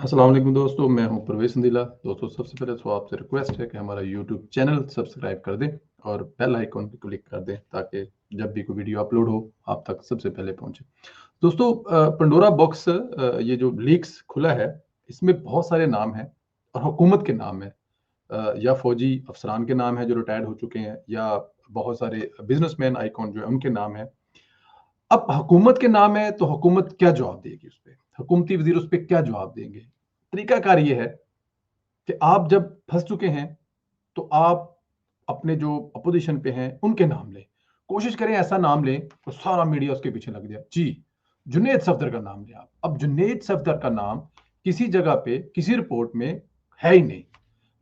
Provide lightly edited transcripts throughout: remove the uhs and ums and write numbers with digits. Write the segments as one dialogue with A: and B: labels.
A: अस्सलाम वालेकुम दोस्तों, मैं हूं परवेज़ संदीला। दोस्तों, सबसे पहले तो आपसे रिक्वेस्ट है कि हमारा यूट्यूब चैनल सब्सक्राइब कर दें और बेल आइकॉन पे क्लिक कर दें ताकि जब भी कोई वीडियो अपलोड हो आप तक सबसे पहले पहुंचे। दोस्तों, पंडोरा बॉक्स ये जो लीक्स खुला है, इसमें बहुत सारे नाम हैं और हुकूमत के नाम हैं। या फौजी अफसरान के नाम है जो रिटायर्ड हो चुके हैं, या बहुत सारे बिजनेसमैन आइकॉन जो है उनके नाम है। अब हुकूमत के नाम है तो हुकूमत क्या जवाब देगी उस पे? हुकूमती वज़ीर उस पे क्या जवाब देंगे? तरीकाकार ये है कि आप जब फँस चुके हैं, तो आप अपने जो अपोज़िशन पे हैं, उनके नाम लें। कोशिश करें ऐसा नाम लें, तो सारा मीडिया उसके पीछे लग जाए। जी, जुनैद सफ़दर का नाम लें आप। अब जुनैद सफ़दर का नाम किसी जगह पे, किसी रिपोर्ट में है ही नहीं।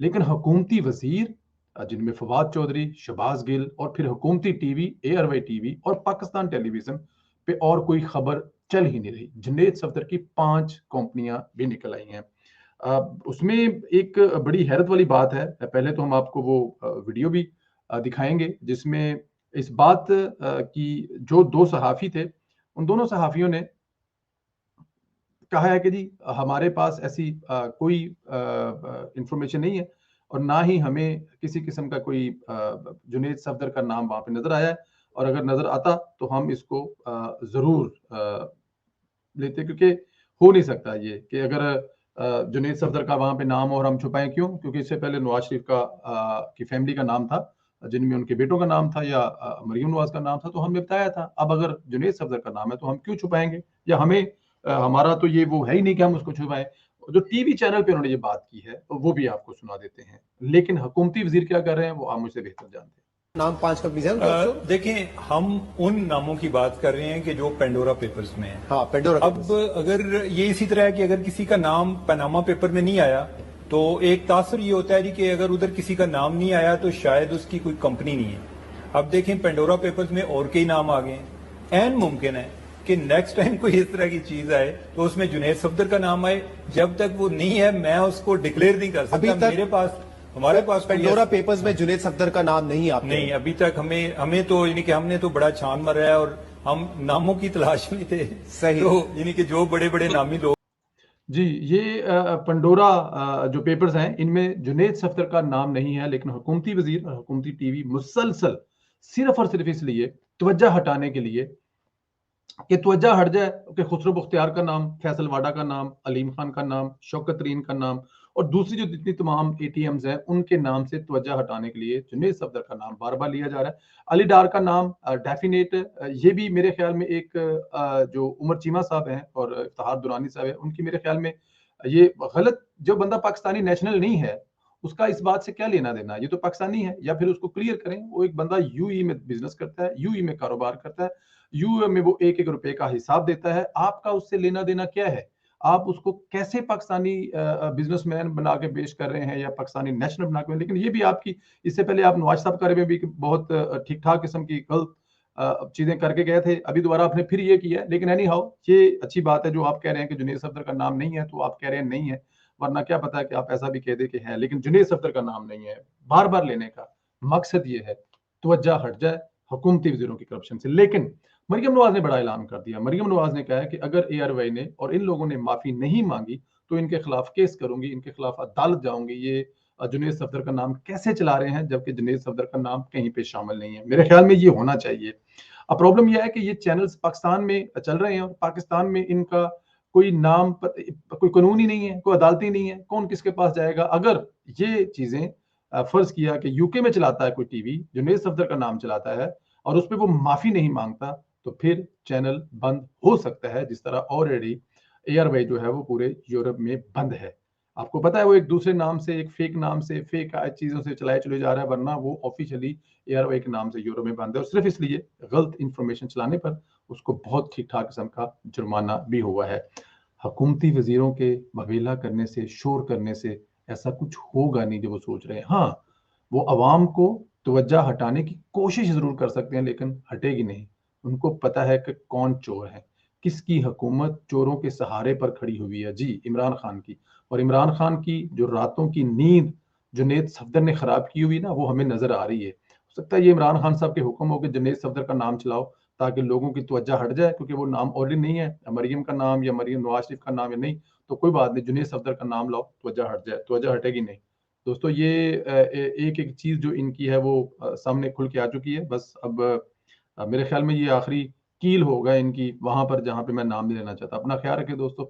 A: लेकिन हुकूमती वज़ीर जिनमें फवाद चौधरी, शहबाज गिल और फिर हुकूमती टीवी, एयरवे टीवी और पाकिस्तान टेलीविज़न पे और कोई खबर चल ही नहीं रही। जुनैद सफ़दर की 5 कंपनियाँ भी निकल आई हैं। उसमें एक बड़ी हैरत वाली बात है। पहले तो हम आपको वो वीडियो भी दिखाएँगे जिसमें इस बात की जो 2 सहाफ़ी थे, उन दोनों सहाफ़ियों ने कहा है कि जी हमारे पास ऐसी कोई इंफॉर्मेशन नहीं है और ना ही हमें किसी किस्म का कोई जुनैद सफदर का नाम वहाँ पे नज़र आया है, और अगर नज़र आता तो हम इसको ज़रूर लेते, क्योंकि हो नहीं सकता ये कि अगर जुनैद सफदर का वहाँ पे नाम हो और हम छुपाएँ क्यों? क्योंकि इससे पहले नवाज़ शरीफ का की फैमिली का नाम था, जिनमें उनके बेटों का नाम था या मरियम नवाज़ का नाम था, तो हमने बताया था। अब अगर जुनैद सफदर का नाम है तो हम क्यों छुपाएँगे? या हमें हमारा तो ये वो है ही नहीं कि हम उसको छुपाएँ। जो टीवी चैनल पे उन्होंने ये बात की है, तो वो भी आपको सुना देते हैं। लेकिन हुकूमती वज़ीर क्या कर रहे हैं, वो आप मुझसे बेहतर जानते हैं।
B: नाम 5 कंपनीज हैं।
C: देखें, हम उन नामों की बात कर रहे हैं कि जो पेंडोरा पेपर्स में है।
B: हाँ, पेंडोरा
C: अब अगर ये इसी तरह है कि अगर किसी का नाम पनामा पेपर में नहीं आया तो एक तासुर ये होता है जी कि अगर उधर किसी का नाम नहीं आया तो शायद उसकी कोई कंपनी नहीं है। अब देखें, पेंडोरा पेपर्स में और कई नाम आ गए। एन मुमकिन है कि नेक्स्ट टाइम कोई इस तरह की चीज आए तो उसमें जुनैद सफदर का नाम आए। जब तक वो नहीं है मैं उसको डिक्लेयर नहीं कर सकता। हमारे पास
B: पेंडोरा पेपर्स में जुनैद सफदर का नाम नहीं आता।
C: नहीं, अभी तक हमें तो यानी कि हमने तो बड़ा छान मारा है और हम नामों की तलाश में थे।
B: सही।
C: तो यानी कि जो बड़े बड़े नामी लोग
A: जी, ये पंडोरा जो पेपर्स हैं, इनमें जुनैद सफ़दर का नाम नहीं है, लेकिन हुकूमती वज़ीर और हुकूमती टीवी मुसलसल सिर्फ़ और सिर्फ़ इसलिए तवज्जो हटाने के लिए कि तवज्जो हट जाए कि खुसरो बख्तियार का नाम, फैसल वाडा का नाम, अलीम खान का नाम, शौकत तरीन का नाम और दूसरी जो जितनी तमाम एटीएम्स हैं, उनके नाम से तवज्जो हटाने के लिए जुनैद सफ़दर का नाम बार-बार लिया जा रहा है। अली डार का नाम डेफिनेट ये भी मेरे ख़्याल में एक जो उमर चीमा साहब हैं और इफ्तिखार दुरानी साहब हैं, उनकी मेरे ख़्याल में ये गलत, जो बंदा पाकिस्तानी नेशनल नहीं है, उसका इस बात से क्या लेना-देना? ये तो पाकिस्तानी है, या फिर उसको क्लियर करें। वो एक बंदा यूएई में बिज़नेस करता है, यूएई में कारोबार करता है, यूएई में वो एक-एक रुपए का हिसाब देता है। आपका उससे लेना-देना क्या है? आप उसको कैसे पाकिस्तानी बिज़नेसमैन बना के पेश कर रहे हैं या पाकिस्तानी नेशनल बना के? लेकिन ये भी आपकी, इससे पहले आप नवाज़ साहब के बारे में भी बहुत ठीक-ठाक किस्म की गलत चीज़ें करके गए थे। अभी दोबारा आपने फिर ये किया है। लेकिन एनी हाउ, ये अच्छी बात है जो आप कह रहे हैं कि जुनैद सफदर का नाम नहीं है, तो आप कह रहे हैं नहीं है, वरना क्या पता है कि आप ऐसा भी कह दें कि है। लेकिन जुनैद सफदर का नाम नहीं है। बार-बार लेने का मकसद ये है, तवज्जो हट जाए हुकूमती वज़ीरों की करप्शन से। लेकिन मरियम नवाज़ ने बड़ा ऐलान कर दिया। मरियम नवाज़ ने कहा है कि अगर एआरवाई ने और इन लोगों ने माफ़ी नहीं माँगी, तो इनके खिलाफ केस करूँगी, इनके खिलाफ अदालत जाऊँगी। ये जुनैद सफदर का नाम कैसे चला रहे हैं, जबकि जुनैद सफदर का नाम कहीं पे शामिल नहीं है। मेरे ख्याल में ये होना चाहिए। अब प्रॉब्लम ये है कि ये चैनल्स पाकिस्तान में चल रहे हैं और पाकिस्तान में इनका कोई नाम कोई कानून ही नहीं है, कोई अदालत ही नहीं है, कौन किसके पास जाएगा? अगर ये चीज़ें फ़र्ज़ किया कि यूके में चलाता है कोई टीवी, जुनैद सफदर का नाम चलाता है और उसपे वो माफ़ी नहीं माँगता, तो फिर चैनल बंद हो सकता है, जिस तरह ऑलरेडी एयरवे जो है वो पूरे यूरोप में बंद है। आपको पता है वो एक दूसरे नाम से, एक फ़ेक नाम से, फ़ेक चीज़ों से चलाए चले जा रहा है, वरना वो ऑफ़िशियली एयरवे के नाम से यूरोप में बंद है और सिर्फ़ इसलिए गलत इन्फॉर्मेशन चलाने पर उसको बहुत ठीक-ठाक किस्म का जुर्माना भी हुआ है। हुकूमती वज़ीरों के बवेला करने से, शोर करने से ऐसा कुछ होगा नहीं जो वो सोच रहे हैं। हाँ, वो अवाम को तवज्जो हटाने की कोशिश ज़रूर कर सकते हैं, लेकिन हटेगी नहीं। उनको पता है कि कौन चोर है, किसकी हुकूमत चोरों के सहारे पर खड़ी हुई है। जी, इमरान खान की। और इमरान खान की जो रातों की नींद जुनैद सफदर ने खराब की हुई ना, वो हमें नज़र आ रही है। हो सकता है ये इमरान खान साहब के हुक्म हो कि जुनैद सफदर का नाम चलाओ, ताकि लोगों की तवज्जो हट जाए, क्योंकि वो नाम ऑलरेडी नहीं है, मरियम का नाम या मरियम नवाज शरीफ का नाम या नहीं, तो कोई बात नहीं, जुनैद सफदर का नाम लाओ, तवज्जो हट जाए, तवज्जो हटेगी नहीं। दोस्तों ये एक एक चीज जो इनकी है वो सामने खुल के आ चुकी है। बस अब मेरे ख्याल में ये आखिरी कील होगा इनकी वहां पर जहां पे मैं नाम नहीं लेना चाहता। अपना ख्याल रखें दोस्तों।